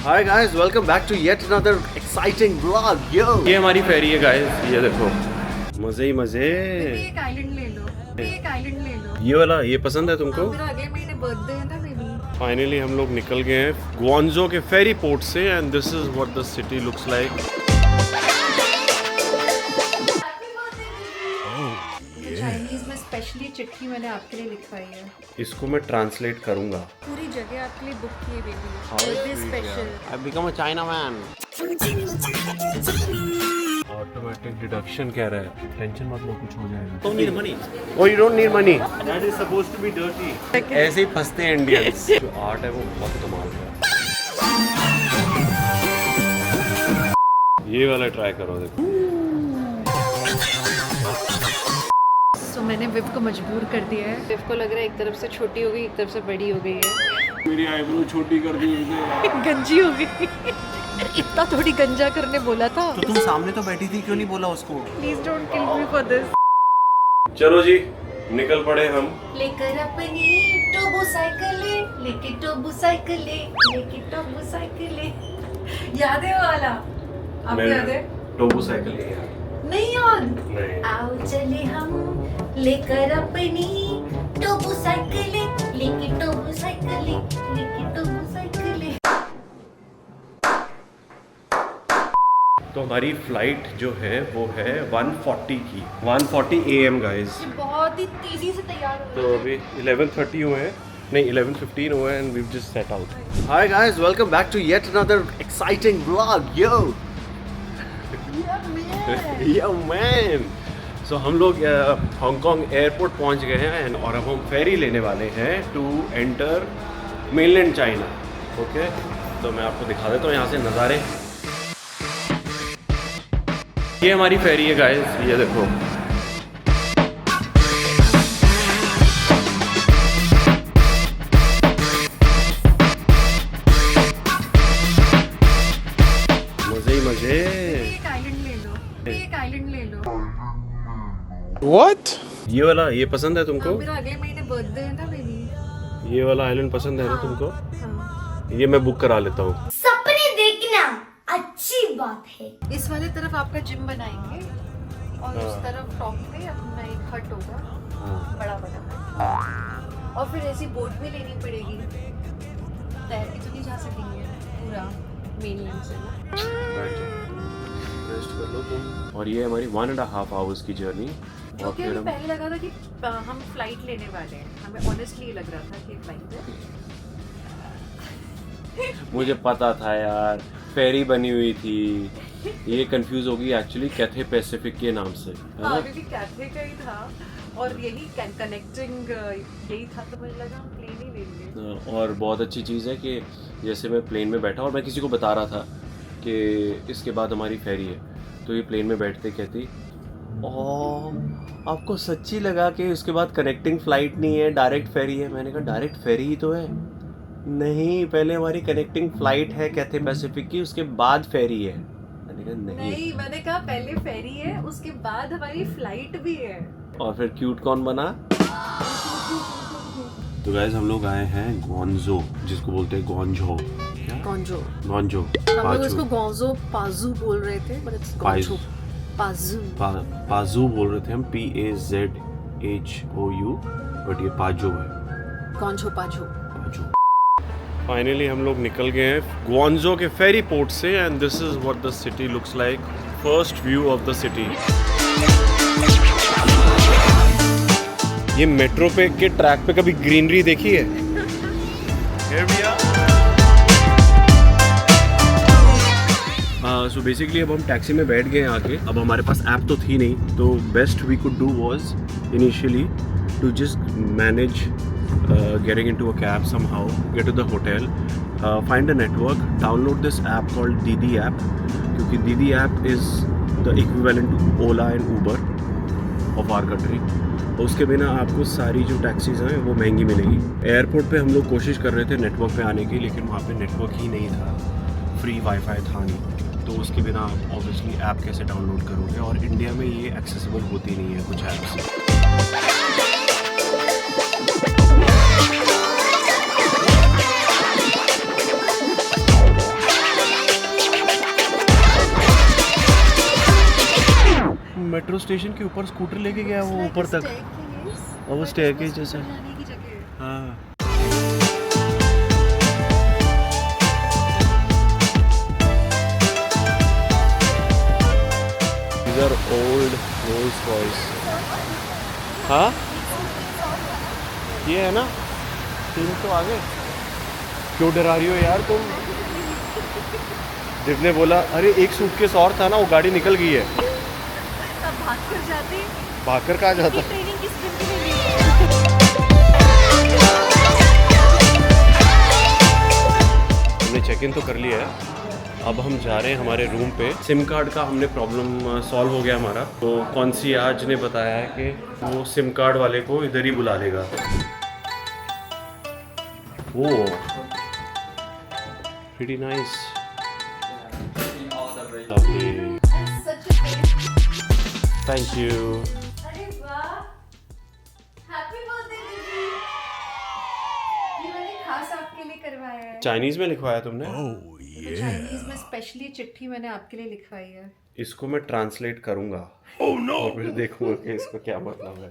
Hi guys, welcome back to yet another exciting vlog. Yo, ये हमारी फेरी है guys, ये देखो मजे ही मजे। एक आइलैंड ले लो, एक आइलैंड ले लो। ये वाला ये पसंद है तुमको? मेरा अगले महीने बर्थडे है ना बेबी। फाइनली हम लोग निकल गए हैं ग्वांगझो के फेरी पोर्ट से and this is what the city looks like. Chinese में स्पेशली चिट्ठी मैंने आपके लिए लिखवाई है। इसको मैं ट्रांसलेट करूंगा। पूरी जगह आपके लिए बुक की है baby, birthday special. I become a China man. Automatic deduction कह रहा है, टेंशन मत लो कुछ हो जाएगा। Don't need money. Oh you don't need money, that is supposed to be dirty. ऐसे ही फंसते हैं इंडियंस। जो आर्ट है वो बहुत कमाल का है। ये वाला ट्राई करो देखो। तो मैंने विव को मजबूर कर दिया है। विव को लग रहा है एक तरफ से छोटी हो गई, एक तरफ से बड़ी हो गई है। मेरी आईब्रो छोटी कर दी उसने। गंजी हो गई। इतना थोड़ी गंजा करने बोला था। तो तुम सामने तो बैठी थी, क्यों नहीं बोला उसको? Please don't kill me for this. चलो जी निकल पड़े हम। लेकर अपनी टोबो साइकिले, लेके टोबो साइकिले, लेके टोबो साइकिले। याद है वो वाला? आपको याद है? टोबो साइकिल है यार। नहीं याद? नहीं। आओ चले हम लेकर अपनी टोबो साइकिले, लेके टोबो साइकिले, लेके टोबो साइकिले। तो हमारी फ्लाइट जो है वो है 1:40 की, 1:40 AM गाइस। ये बहुत ही तेजी से तैयार हो तो अभी 11:30 हुए हैं, नहीं 11:15 हुए हैं and we just set out. Hi guys, welcome back to yet another exciting vlog. Yo yo man. So हम लोग हांगकांग एयरपोर्ट पहुंच गए हैं और अब हम फेरी लेने वाले हैं to enter mainland China. Okay, तो मैं आपको दिखा देता हूँ यहाँ से नज़ारे। ये हमारी फेरी है गाइस, ये देखो। मजे ही मजे। एक आइलैंड ले लो, एक आइलैंड ले लो। What? ये वाला ये पसंद है तुमको? मेरा अगले महीने बर्थडे है ना बेबी। ये वाला आइलैंड पसंद है ना तुमको? हाँ। ये मैं बुक करा लेता हूँ। सपने देखना अच्छी बात है। इस वाले तरफ आपका जिम बनाएंगे और उस तरफ टॉप पे अपना एक हट होगा, बड़ा बड़ा। और फिर ऐसी बोट भी लेनी पड़ेगी, तैर के तो नहीं जा सकेंगे पूरा मेनलैंड से ना। रेस्ट कर लो तुम। और ये हमारी 1.5 आवर्स की जर्नी। और क्योंकि फिर हमें पहले लगा था कि हम फ्लाइट लेने वाले हैं, हमें ऑनेस्टली लग रहा था कि फ्लाइट है। मुझे पता था यार, फेरी बनी हुई थी। ये कंफ्यूज होगी एक्चुअली कैथे पैसिफिक के नाम से, है ना? हाँ, क्योंकि कैथे का ही था और यही कनेक्टिंग यही था, तो मुझे लगा हम प्लेन ही लेंगे। और बहुत अच्छी चीज़ है कि जैसे मैं प्लेन में बैठा और मैं किसी को बता रहा था कि इसके बाद हमारी फेरी है, तो ये प्लेन में बैठते कहती, आपको सच्ची लगा कि उसके बाद कनेक्टिंग फ़्लाइट नहीं है, डायरेक्ट फेरी है। मैंने कहा डायरेक्ट फेरी ही तो है। नहीं, पहले हमारी कनेक्टिंग फ़्लाइट है कैथे पैसिफिक की, उसके बाद फेरी है। मैंने कहा नहीं, मैंने कहा पहले फेरी है, उसके बाद हमारी फ्लाइट भी है। और फिर क्यूट कौन बना? तो गाइस हम लोग आए हैं ग्वांगझो, जिसको बोलते हैं ग्वांगझो। ग्वांगझो, ग्वांगझो हम लोग इसको ग्वांगझो पाजू बोल रहे थे, बट इट्स ग्वांगझो पाजू। पाजू बोल रहे थे हम, PAZHOU, बट ये पाजो है। ग्वांगझो पाजो। फाइनली हम लोग निकल गए हैं ग्वांगझो के फेरी पोर्ट से and this is what the city looks like. First view of the city. ये मेट्रो पे के ट्रैक पे कभी ग्रीनरी देखी है? Here we are. So basically अब हम टैक्सी में बैठ गए हैं आके। अब हमारे पास ऐप तो थी नहीं, तो best we could do was initially to just manage getting into a cab somehow, get to the hotel, find a network, download this app called Didi app, क्योंकि Didi app is the equivalent to Ola and Uber of our country। उसके बिना आपको सारी जो taxis हैं वो महंगी मिलेगी। एयरपोर्ट पे हम लोग कोशिश कर रहे थे नेटवर्क पे आने की, लेकिन वहाँ पे नेटवर्क ही नहीं था, फ्री वाईफाई था नहीं, तो उसके बिना आप ऑब्वियसली ऐप कैसे डाउनलोड करोगे। और इंडिया में ये एक्सेसिबल होती नहीं है कुछ ऐप्स। मेट्रो स्टेशन के ऊपर स्कूटर लेके गया वो ऊपर तक, और वो स्टेयरकेस जैसा। हाँ These are old Rolls Royce. हाँ ये है ना, 3 तो आ गए। क्यों डरा रही हो यार तुम? दिव ने बोला अरे एक सूटकेस और था ना, वो गाड़ी निकल गई है। तब भाग कर जाते, भाग कर कहाँ जाता? ट्रेनिंग किस दिन के लिए हमने चेक इन तो कर लिया है, अब हम जा रहे हैं हमारे रूम पे। सिम कार्ड का हमने प्रॉब्लम सॉल्व हो गया हमारा, तो कॉन्सियाज ने बताया है कि वो सिम कार्ड वाले को इधर ही बुला देगा। वो pretty nice, lovely, thank you. अरे वाह, हैप्पी बर्थडे दीदी। ये मैंने खास आपके लिए करवाया है। चाइनीज में लिखवाया तुमने? तो चाइनीज में स्पेशली चिट्ठी मैंने आपके लिए लिखवाई है। इसको मैं ट्रांसलेट करूंगा और फिर देखूंगा कि इसका क्या मतलब है।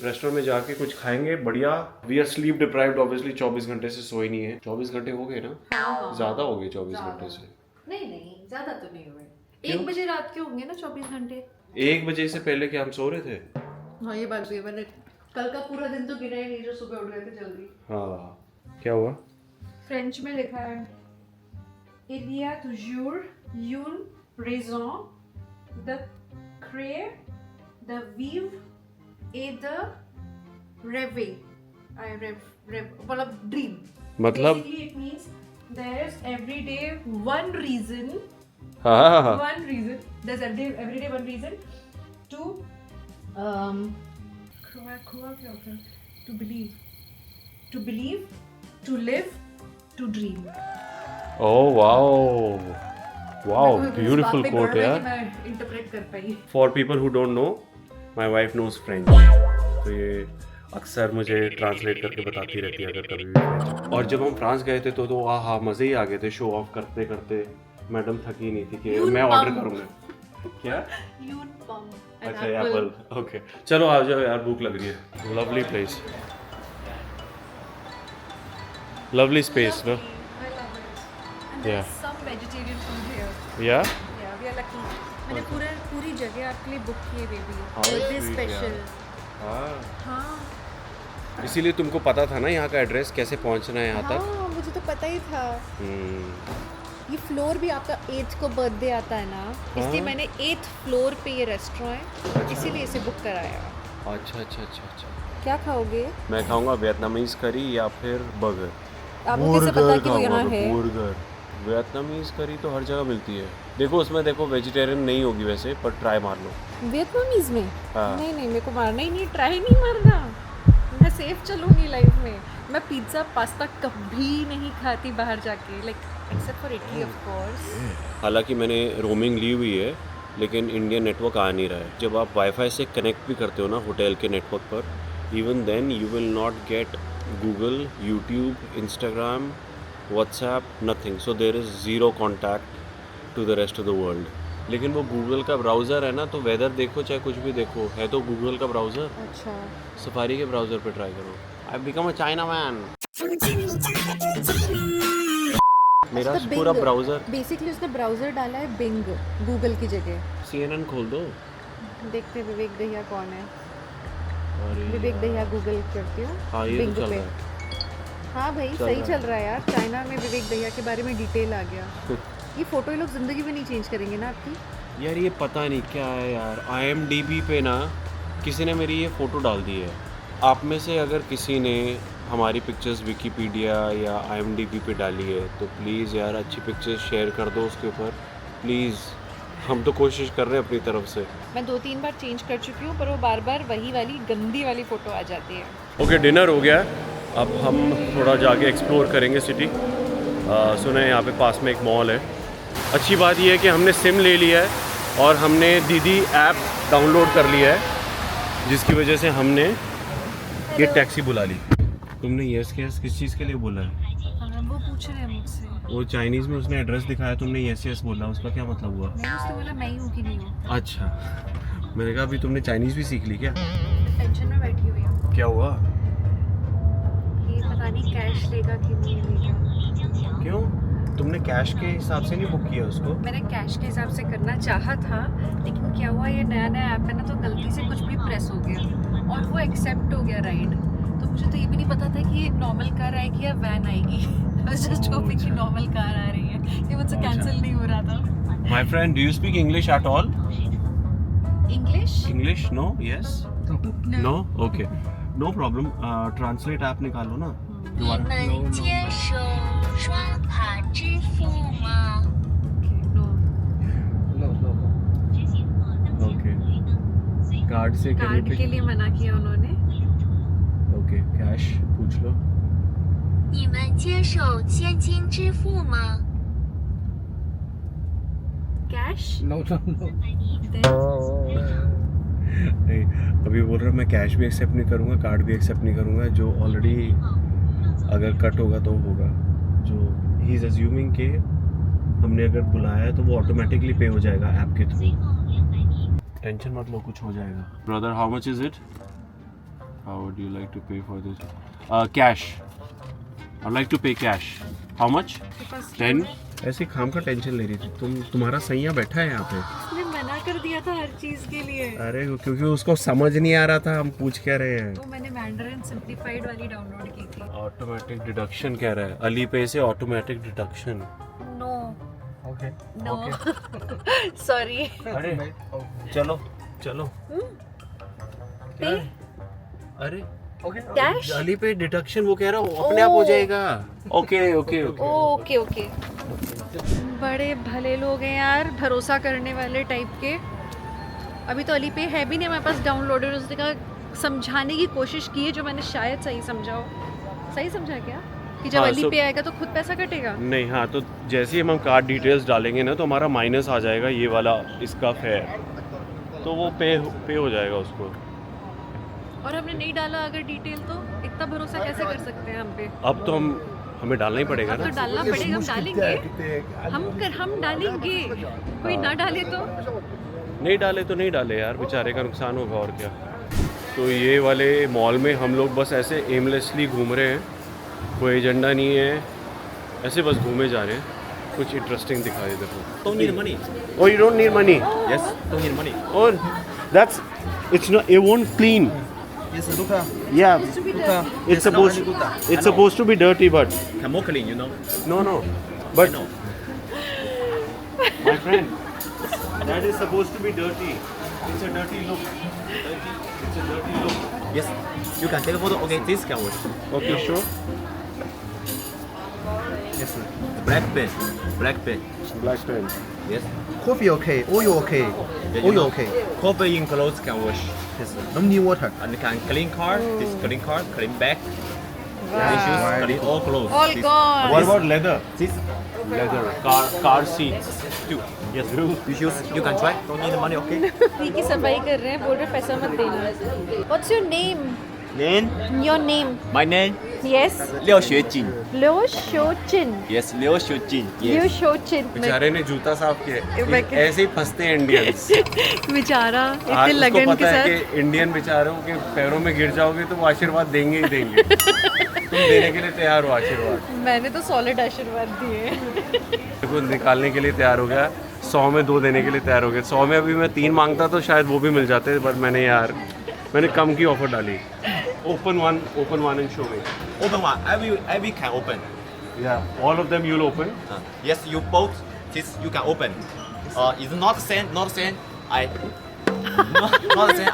रेस्टोरेंट में जाके कुछ खाएंगे बढ़िया। We are sleep deprived obviously, 24 घंटे से सोए नहीं है। 24 घंटे हो गए ना? हाँ। ज्यादा हो गए 24 घंटे से। नहीं ज्यादा तो नहीं हुए। 1 बजे रात के होंगे ना 24 घंटे। 1 बजे से पहले क्या हम सो रहे थे? हाँ ये बात भी है, मैंने कल का पूरा दिन तो गिना ही नहीं जो सुबह उठ गए थे जल्दी। हाँ क्या हुआ? फ्रेंच में लिखा है Il y a toujours une raison de créer, de vivre et de rêver. मतलब dream. मतलब? Basically it means there's every day one reason. हाँ One reason. There's every day one reason to खोआ क्या होता है? To believe, to live, to dream. Oh wow wow, beautiful quote यार। मैं interpret कर पाई। For people who don't know, my wife knows French, तो ये अक्सर मुझे ट्रांसलेट करके बताती रहती है अगर कभी भी फ्रेंच। और जब हम फ्रांस गए थे तो हाँ मज़े ही आ गए थे। शो ऑफ करते करते मैडम थकी नहीं थी कि मैं ऑर्डर करूँगा। क्या? अच्छा एप्पल, ओके चलो आ जाओ यार, भूख लग रही है। लवली प्लेस, लवली स्पेस ना। Yeah. Some vegetarian food here. Yeah? Yeah, we are lucky. मैंने पूरी जगह आपके लिए बुक किए हुए भी How बर्थडे sweet, स्पेशल। हाँ हाँ इसीलिए तुमको पता था ना यहाँ का एड्रेस, कैसे पहुँचना है यहाँ तक। हाँ मुझे तो पता ही था। ये फ्लोर भी आपका 8th को बर्थडे आता है ना, इसलिए मैंने 8th फ्लोर पे ये रेस्टोरेंट है, इसीलिए इसे बुक कराया। अच्छा क्या खाओगे? मैं खाऊंगा वियतनामीज करी या फिर बर्गर। आपको कैसे पता कि वो यहाँ है? बर्गर, वियतनामीज करी तो हर जगह मिलती है। देखो उसमें देखो वेजिटेरियन नहीं होगी वैसे, पर ट्राई मार लो। वियतनामीज में? हाँ। नहीं मेरे को मारना ही नहीं, ट्राई नहीं मारना। मैं सेफ चलूंगी लाइफ में। मैं पिज्ज़ा पास्ता कभी नहीं खाती बाहर जाके, like except for Italy of course. हालांकि मैंने रोमिंग ली हुई है, लेकिन इंडियन नेटवर्क आ नहीं रहा है। जब आप वाईफाई से कनेक्ट भी करते हो ना होटल के नेटवर्क पर, even then you will not get Google, YouTube, Instagram, WhatsApp, nothing. So there is zero contact to the rest of the world. लेकिन वो गूगल का ब्राउज़र है ना, तो वेदर देखो चाहे कुछ भी देखो, है तो गूगल का ब्राउज़र। अच्छा सफारी के ब्राउज़र पे ट्राई करो। आई बिकम अ चाइना मैन। मेरा पूरा ब्राउज़र बेसिकली उसने ब्राउज़र डाला है बिंग, गूगल की जगह। CNN खोल दो। देखते हैं विवेक दहिया कौन है। अरे विवेक दहिया गूगल करती हूँ। हाँ ये बिंग तो चल पे। रहा है। हाँ भाई चल सही रहा चल रहा है यार। चाइना में विवेक दहिया के बारे में डिटेल आ गया। ये फोटो ये लोग जिंदगी में नहीं चेंज करेंगे ना आपकी। यार ये पता नहीं क्या है यार, IMDb पे ना किसी ने मेरी ये फ़ोटो डाल दी है। आप में से अगर किसी ने हमारी पिक्चर्स विकीपीडिया या IMDb पे डाली है तो प्लीज़ यार अच्छी पिक्चर्स शेयर कर दो उसके ऊपर प्लीज़। हम तो कोशिश कर रहे हैं अपनी तरफ से। मैं 2-3 बार चेंज कर चुकी हूँ, पर वो बार बार वही वाली गंदी वाली फ़ोटो आ जाती है। ओके डिनर हो गया, अब हम थोड़ा जाके एक्सप्लोर करेंगे सिटी। सुना है यहाँ पे पास में एक मॉल है। अच्छी बात यह है कि हमने सिम ले लिया है और हमने दीदी ऐप डाउनलोड कर लिया है, जिसकी वजह से हमने ये टैक्सी बुला ली। तुमने यस किस चीज़ के लिए बोला है? वो पूछ रहे हैं मुझसे। वो चाइनीज़ में उसने एड्रेस दिखाया, तुमने यस बोला, उसका क्या मतलब हुआ? मैंने उससे बोला मैं ही हूँ कि नहीं हूँ। अच्छा मैंने कहा अभी तुमने चाइनीज भी सीख ली क्या? टेंशन में बैठी हुई हूँ, क्या हुआ? ये पता नहीं कैश लेगा कि नहीं लेगा। क्यों? तुमने कैश के हिसाब से नहीं बुक किया उसको? मैंने कैश के हिसाब से करना चाहा था, लेकिन क्या हुआ, ये नया नया ऐप है ना, तो गलती से कुछ भी प्रेस हो गया और वो एक्सेप्ट हो गया राइड। तो मुझे तो ये भी नहीं पता था कि ये नॉर्मल कार आएगी या वैन आएगी। I was just hoping कि नॉर्मल कार आ रही है, ये मुझसे कैंसिल नहीं हो रहा था। My friend, do you speak English at all? English? English? No? Yes? No? Okay. No problem. Translate app निकालो ना. 你们接受刷卡支付吗？ No. Okay. कार्ड से कार्ड के लिए मना किया उन्होंने। ओके, कैश पूछ लो. 你们接受现金支付吗？ कैश? No. नहीं, अभी बोल रहा मैं कैश भी एक्सेप्ट नहीं करूँगा, कार्ड भी एक्सेप्ट नहीं करूँगा. जो ऑलरेडी अगर कट होगा तो होगा. जो ही इज अज्यूमिंग के हमने अगर बुलाया है तो वो ऑटोमेटिकली पे हो जाएगा ऐप के थ्रू. टेंशन मत लो, कुछ हो जाएगा. Brother, how much is it? How would you like to pay for this? Cash. I like to pay cash. How much? 10. ऐसी खाम का टेंशन ले रही थी. तुम्हारा सैया बैठा है यहाँ पे. उसने मना कर दिया था हर चीज के लिए। अरे क्योंकि उसको समझ नहीं आ रहा था हम पूछ क्या रहे हैं. तो मैंने मैंडरिन सिंप्लीफाइड वाली डाउनलोड की थी। ऑटोमेटिक डिडक्शन कह रहा है. अली पे से automatic deduction. No Okay. No sorry. अरे चलो चलो. पे अरे Okay. कैश? अली पे डिडक्शन वो कह रहा हूँ अपने आप हो जाएगा. Okay okay okay. Okay okay. बड़े भले लोग हैं यार, भरोसा करने वाले टाइप के। अभी तो अली पे है भी नहीं हमारे पास डाउनलोडेड। उसने कहा समझाने की कोशिश की है, जो मैंने शायद सही समझा हो। सही समझा क्या कि जब हाँ, अली पे आएगा तो खुद पैसा कटेगा? नहीं, हाँ, तो जैसे ही हम कार्ड डिटेल्स डालेंगे ना तो हमारा माइनस आ जाएगा ये वाला इसका फेयर, तो वो पे हो जाएगा उसको. और हमने नहीं डाला अगर डिटेल, तो इतना भरोसा कैसे कर सकते हैं हम पे? अब तो हमें डालना ही पड़ेगा अब तो ना. डालना पड़ेगा, हम डालेंगे। हम डालेंगे, कोई ना डाले तो? नहीं डाले तो नहीं डाले यार, बेचारे का नुकसान होगा और क्या. तो ये वाले मॉल में हम लोग बस ऐसे एमलेसली घूम रहे हैं, कोई एजेंडा नहीं है, ऐसे बस घूमे जा रहे हैं. कुछ इंटरेस्टिंग दिखाई दे. Don't need money. Oh, you don't need money. Yes, don't need money. Or it's not, it won't clean. Yes, Luca. Yeah, It's supposed to be dirty, but Can more clean, you know. no. But No. my friend, that is supposed to be dirty. It's a dirty look. It's a dirty look. Yes, you can take a photo. Okay, this can wash. Okay, sure. Yes. Black pen. Black pen. Black pen. Yes. Coffee okay. Oil okay. Yeah, you Oil know, okay. Coffee in clothes can wash. Yes. No need water. And you can clean car. This clean car, clean bag. Clean shoes, clean all clothes. All This- gone. What about leather? This. Leather. Car seats. Two. Yes. You shoes. You can try. Don't need the money. Okay. Free की सफाई कर रहे हैं, बोल रहे पैसा मत देना। What's your name? Name. Your name? My name. Yes. Liu Xuejin. Liu Xiujin. Yes, Liu Xuejin. Liu Yes. Xiujin. बेचारे ने जूता साफ किया. मैं- ऐसे ही फंसते हैं इंडियंस. बेचारा इतने उसको लगन के पता है साथ। कि इंडियन बेचारों के पैरों में गिर जाओगे तो वो आशीर्वाद देंगे ही देंगे. तुम देने के लिए तैयार हो आशीर्वाद. मैंने तो सॉलिड आशीर्वाद दिए। देखो निकालने के लिए तैयार हो गया. 100 में 2 देने के लिए तैयार हो गया. 100 में अभी मैं 3 मांगता तो शायद वो भी मिल जाते, बट मैंने कम की ऑफर डाली. ओपन वन एंड शो में. Open one. Every can open. All of them you will open. Yes, you both. This you can open. It's not the same. Not the same. Not the same.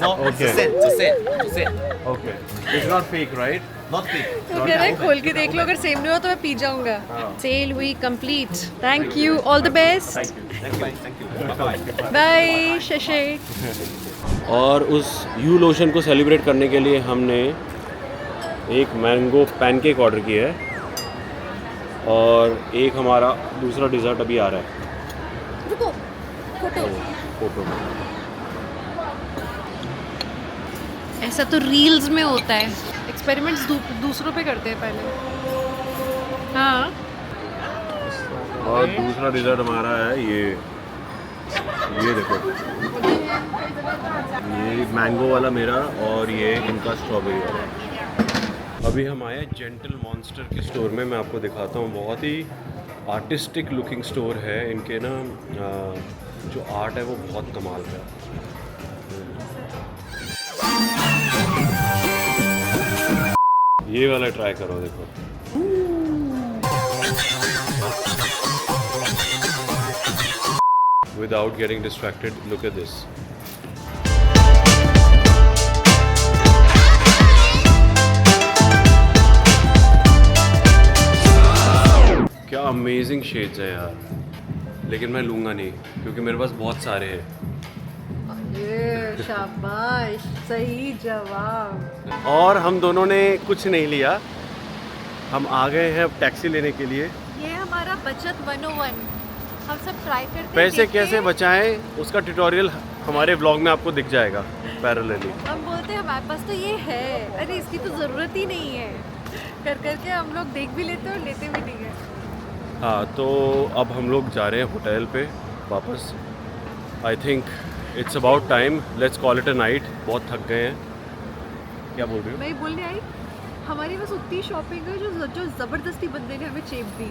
No. Okay. It's the same. Okay. It's not fake right. Not big. तो कह रहे हैं खोल के देख लो, अगर same नहीं हो तो मैं पी जाऊंगा। सेल हुई complete. Thank you, all the best. Thank you. Bye. Bye शशे। और उस यू लोशन को सेलिब्रेट करने के लिए हमने एक मैंगो पैनकेक ऑर्डर किया है और एक हमारा दूसरा डिज़र्ट अभी आ रहा है. रुको, फोटो। फोटो. ऐसा तो रील्स में होता है, एक्सपेरिमेंट्स दूसरों पे करते हैं पहले। हाँ, और दूसरा डिज़र्ट हमारा है ये ये देखो, ये मैंगो वाला मेरा और ये इनका स्ट्रॉबेरी वाला। अभी हम आए जेंटल मॉन्स्टर के स्टोर में, मैं आपको दिखाता हूँ। बहुत ही आर्टिस्टिक लुकिंग स्टोर है। इनके ना जो आर्ट है वो बहुत कमाल का है। ये वाला ट्राई करो, देखो। Without getting distracted, look at this. क्या अमेजिंग शेड्स हैं यार, लेकिन मैं लूँगा नहीं क्योंकि मेरे पास बहुत सारे हैं। अरे शाबाश, सही जवाब। और हम दोनों ने कुछ नहीं लिया, हम आ गए हैं अब टैक्सी लेने के लिए। ये हमारा बचत 101, हम सब ट्राई करते हैं। पैसे देखते कैसे हैं। बचाएं उसका ट्यूटोरियल हमारे ब्लॉग में आपको दिख जाएगा पैरेलली। हम बोलते हैं हमारे पास तो ये है, अरे इसकी तो ज़रूरत ही नहीं है, कर करके हम लोग देख भी लेते हैं और लेते भी नहीं है। हाँ, तो अब हम लोग जा रहे हैं होटल पे वापस। I think it's about time, let's call it a night. बहुत थक गए हैं। क्या बोल रही हो? मैं बोलने आई, हमारी बस उतनी शॉपिंग है जो ज़बरदस्ती बंदे ने हमें चेप दी।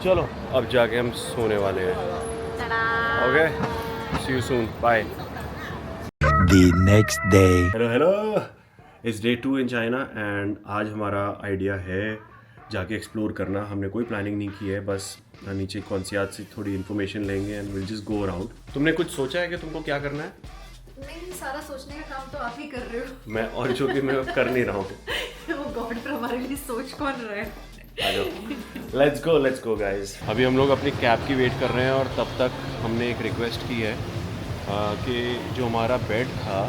चलो अब जाके हम सोने वाले हैं। Okay, see you soon, bye. The next day. Hello hello, it's day 2 in China and आज हमारा आइडिया है जाके एक्सप्लोर करना। हमने कोई प्लानिंग नहीं की है, बस नीचे कॉन्सियाज से थोड़ी इन्फॉर्मेशन लेंगे and will just go around. तुमने कुछ सोचा है कि तुमको क्या करना है? नहीं, सारा सोचने का काम तो आप ही कर रहे हो। मैं और जो कि मैं कर नहीं रहा हूँ। वो गॉड, पर हमारे लिए सोच कौन रहा है? आ जाओ, लेट्स गो गाइस। अभी हम लोग अपनी कैब की वेट कर रहे हैं और तब तक हमने एक रिक्वेस्ट की है कि जो हमारा बेड था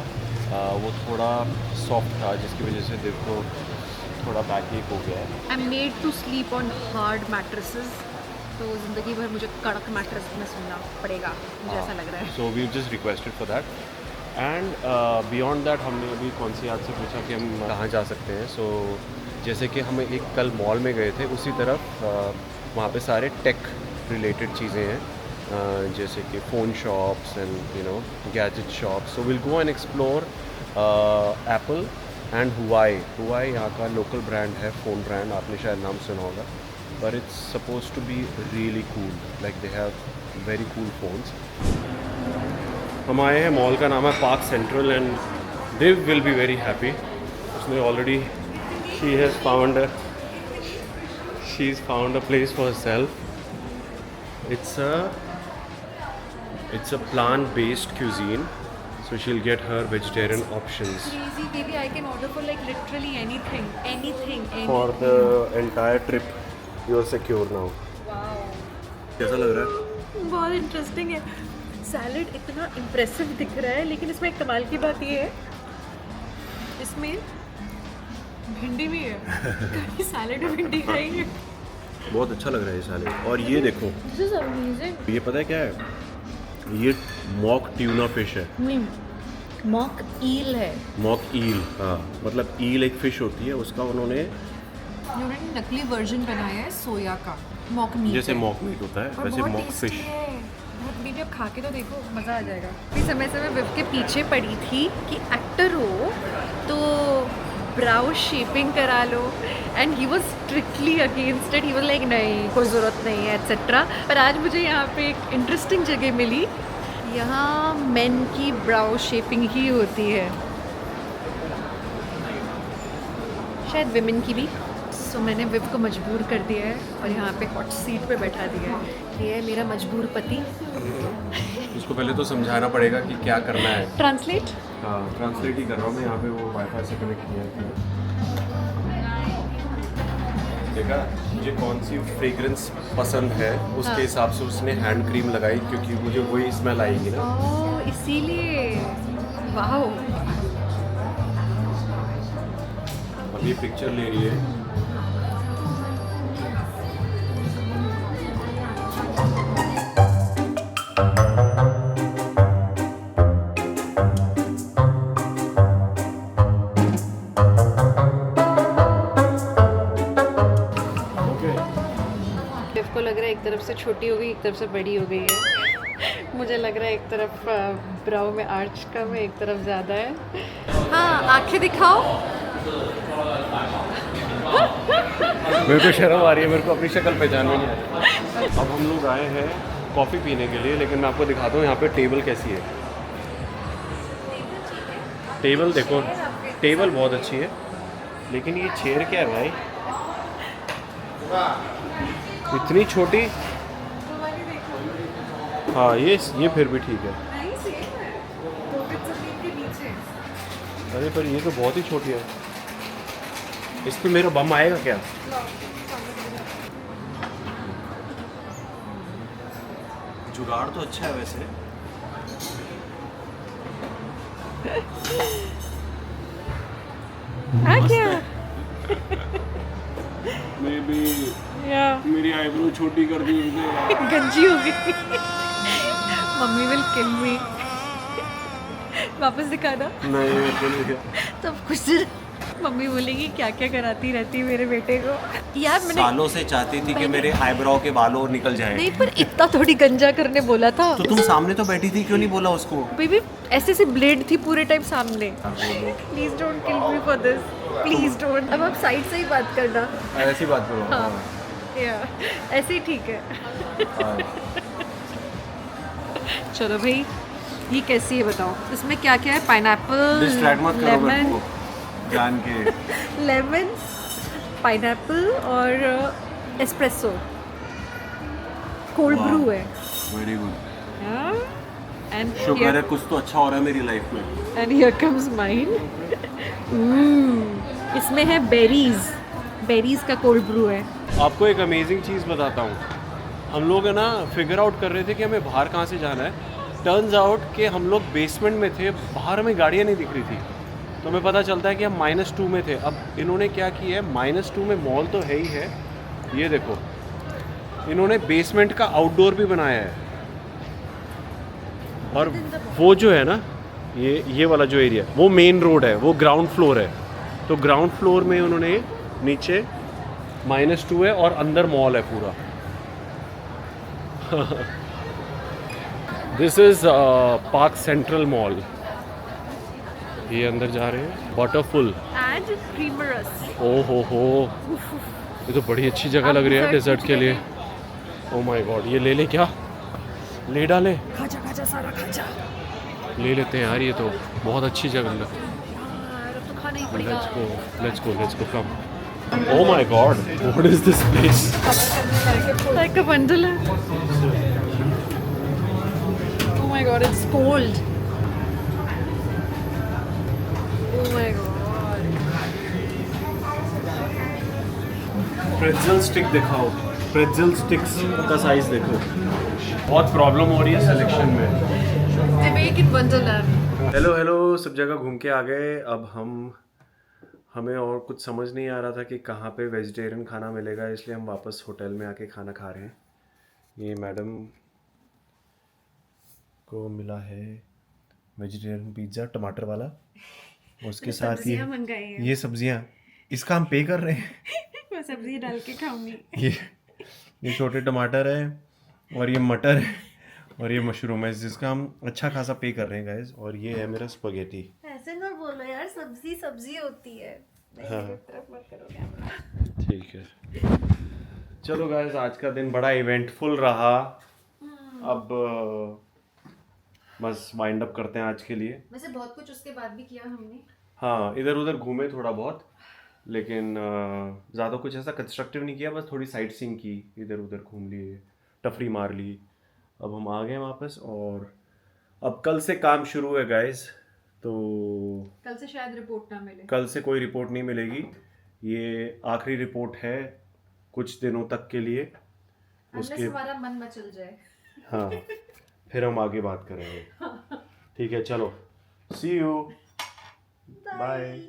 वो थोड़ा सॉफ्ट था, जिसकी वजह से देखो थोड़ा बैक एक हो गया है। I am made to sleep on hard mattresses, तो ज़िंदगी भर मुझे कड़क मैट्रेस में सोना पड़ेगा, मुझे ऐसा लग रहा है। So we just requested for that and beyond that हमने अभी कौन सी याद से पूछा कि हम कहाँ जा सकते हैं। सो जैसे कि हम एक कल मॉल में गए थे, उसी तरफ वहाँ पे सारे टेक रिलेटेड चीज़ें हैं, जैसे कि phone shops and you know gadget shops. So will go and explore Apple and Huawei यहाँ का लोकल ब्रांड है, फ़ोन ब्रांड, आपने शायद नाम सुना होगा। But it's suppose to be really cool, like they have very cool phones. हम आए हैं, मॉल का नाम है Park Central and they will be very happy. उसने already she's found a place for herself. It's a plant-based cuisine, so she'll get her vegetarian options Crazy baby, I can order for like literally anything. for the entire trip. You're secure now. Wow. कैसा लग रहा है? बहुत interesting है। Salad इतना impressive दिख रहा है, लेकिन इसमें एक कमाल की बात ये है, इसमें भिंडी भी है। कभी सैलड में भिंडी खाएंगे। बहुत अच्छा लग रहा है ये सैलेड। और ये देखो, दिस इज अमेजिंग। ये पता है क्या है? ये मॉक ट्यूना फिश है। मॉक ईल है। मॉक ईल, हाँ, मतलब ईल एक फिश होती है, उसका उन्होंने नकली वर्जन बनाया है सोया का। मॉक मीट जैसे मॉक मीट होता है वैसे मॉक फिश। बहुत मीठी, अब खा के तो देखो, मज़ा आ जाएगा। इस समय से मैं विव के पीछे पड़ी थी कि एक्टर हो तो ब्राउ शेपिंग करा लो, and he was strictly against it. He was like नहीं, कोई ज़रूरत नहीं है एट्सेट्रा। पर आज मुझे यहाँ पे एक इंटरेस्टिंग जगह मिली, यहाँ मेन की ब्राउ शेपिंग ही होती है, शायद विमेन की भी। सो मैंने विव को मजबूर कर दिया है और यहाँ पे हॉट सीट पे बैठा दिया है। ये है मेरा मजबूर पति। उसको पहले तो समझाना पड़ेगा कि क्या करना है। ट्रांसलेट? हाँ, ट्रांसलेट ही कर रहा हूँ मैं। यहाँ पे वो वाईफाई से कनेक्ट किया है। देखा मुझे कौन सी फ्रेग्रेंस पसंद है, उसके हिसाब से उसने हैंड क्रीम लगाई, क्योंकि मुझे वही स्मेल आएगी ना। ओह, इसीलिए। वाओ। अब ये पिक्चर ले रही है। को लग रहा है एक तरफ से छोटी हो गई, एक तरफ से बड़ी हो गई है। मुझे लग रहा है एक तरफ ब्राउ में आर्च कम है, एक तरफ ज़्यादा है। हाँ, आंखें दिखाओ। मेरे को शर्म आ रही है, मेरे को अपनी शक्ल पहचान में नहीं आ रही। अब हम लोग आए हैं कॉफ़ी पीने के लिए, लेकिन मैं आपको दिखाता हूँ यहाँ पे टेबल कैसी है। टेबल देखो, टेबल बहुत अच्छी है, लेकिन ये चेयर क्या है भाई, इतनी छोटी। हाँ ये फिर भी ठीक है। अरे पर ये तो बहुत ही छोटी है, इस पे मेरा बम आएगा क्या? जुगाड़ तो अच्छा है वैसे। मे बी मेरी आईब्रो छोटी कर दी उसने। गंजी हो गई। मम्मी विल किल मी। वापस दिखाना। नहीं मेरे को नहीं किया। सब कुछ मम्मी बोलेगी क्या क्या कराती रहती मेरे बेटे को। यार मैंने सालों से चाहती थी कि मेरे आईब्रो के बालों निकल जाए। नहीं, पर इतना थोड़ी गंजा करने बोला था। तो तुम सामने तो बैठी थी, क्यों नहीं बोला उसको? बेबी ऐसे से ब्लेड थी पूरे टाइम सामने। Please don't kill me for this, please don't. अब आप साइड से ही बात करना। ऐसी बात करो। हाँ या ऐसे ही ठीक है। चलो भाई, ये कैसी है बताओ, इसमें क्या क्या है? पाइनएप्पल, डिस्ट्रैक्ट मत करो मेरे लेमन, को जान के। लेमन, पाइनएप्पल और एस्प्रेसो, कोल्ड ब्रू है। Very good. एंड शुक्र है कुछ तो अच्छा हो रहा है मेरी लाइफ में। And here comes mine. इसमें है बेरीज, बेरीज का कोल्ड ब्रू है। आपको एक अमेजिंग चीज़ बताता हूँ। हम लोग है ना फिगर आउट कर रहे थे कि हमें बाहर कहाँ से जाना है। टर्न्स आउट कि हम लोग बेसमेंट में थे, बाहर हमें गाड़ियाँ नहीं दिख रही थी, तो हमें पता चलता है कि हम -2 में थे। अब इन्होंने क्या किया है, -2 में मॉल तो है ही है, ये देखो इन्होंने बेसमेंट का आउटडोर भी बनाया है। और वो जो है ना, ये वाला जो एरिया, वो मेन रोड है, वो ग्राउंड फ्लोर है। तो ग्राउंड फ्लोर में उन्होंने नीचे -2 है और अंदर मॉल है पूरा। This is park central mall. ये अंदर जा रहे हैं। बटरफुल एंड क्रीमरस। ओ हो, ये तो बड़ी अच्छी जगह लग रही है डेजर्ट के लिए। ओ माय गॉड, ये ले ले क्या? ले डाले? खाजा खाजा सारा खाजा। ले लेते हैं यार, ये तो बहुत अच्छी जगह लग। यार अब तो खाना ही पड़ेगा। Let's go come. Oh my god, what is this place? Like a wonderland. Oh my god, it's cold. Oh my god. Pretzel stick दिखाओ, प्रेट्ज़ल स्टिक्स का साइज देखो। बहुत प्रॉब्लम हो रही है सिलेक्शन में। They make it wonderland. Hello, सब जगह घूम के आ गए। अब हमें और कुछ समझ नहीं आ रहा था कि कहाँ पे वेजिटेरियन खाना मिलेगा, इसलिए हम वापस होटल में आके खाना खा रहे हैं। ये मैडम को मिला है वेजिटेरियन पिज़्ज़ा टमाटर वाला, उसके साथ ये सब्जियां, इसका हम पे कर रहे हैं। मैं सब्जी डाल के खाऊंगी। ये छोटे टमाटर है और ये मटर है और ये मशरूम है, जिसका हम अच्छा खासा पे कर रहे हैं गाइस। और ये है मेरा स्पगेटी। ऐसे ना बोलो यार, सब्जी सब्जी होती है। हाँ तरफ मत करो कैमरा। ठीक है, चलो गाइस, आज का दिन बड़ा इवेंटफुल रहा। अब बस वाइंड अप करते हैं आज के लिए। वैसे बहुत कुछ उसके बाद भी किया हमने। हाँ, इधर उधर घूमे थोड़ा बहुत, लेकिन ज़्यादा कुछ ऐसा कंस्ट्रक्टिव नहीं किया, बस थोड़ी साइट सीइंग की, इधर उधर घूम लिए, तफरी मार ली। अब हम आ गए वापस और अब कल से काम शुरू है गाइस। तो कल से शायद रिपोर्ट ना मिले। कल से कोई रिपोर्ट नहीं मिलेगी, ये आखिरी रिपोर्ट है कुछ दिनों तक के लिए। उसके हमारा मन मचल जाए। हाँ, फिर हम आगे बात करेंगे। ठीक है, चलो, सी यू, बाय।